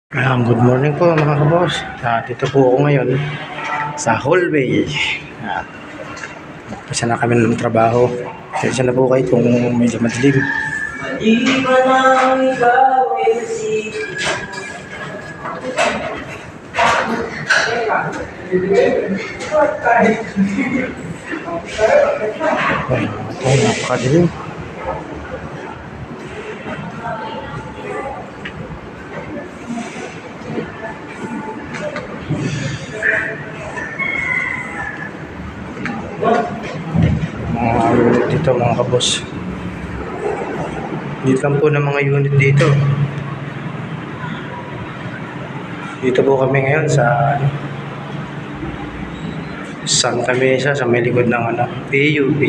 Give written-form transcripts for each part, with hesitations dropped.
Good morning po mga kaboss. Dito po ako ngayon sa hallway. Kasi na kami ng trabaho. Kasi na po kayo kung medyo madilim. Maliban ang ikaw ay masipit. Ay, napakadilim. Mga unit dito mga kabos. Dito lang po ng mga unit dito. Dito po kami ngayon sa Santa Mesa, sa may likod ng PUP.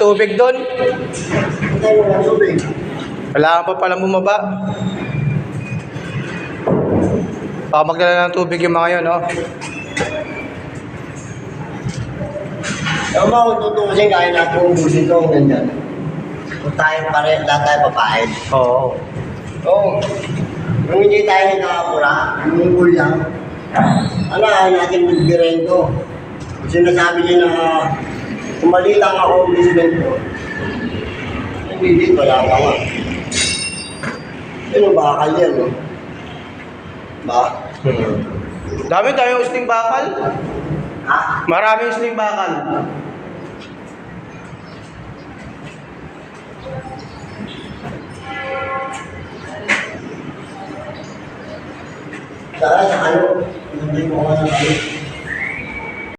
Tubig doon? Wala pa pala bumaba. Baka magdala ng tubig yung mga yun, no? Ewan mo kung tutusin, kaya natin kung busin ito kung ganyan. Kung tayo pare, lahat tayo papahid. Oo. Oo. Kung hindi tayo nakakura, umungol lang. Ano, natin magbirin ko. Sinasabi niya na kumali lang ako ang president ko. Hindi, wala pa nga. Ano, bakal yan, no? Ba? Dami tayong usling bakal. Ha? Maraming usling bakal. Sa ano? Hindi mo ka na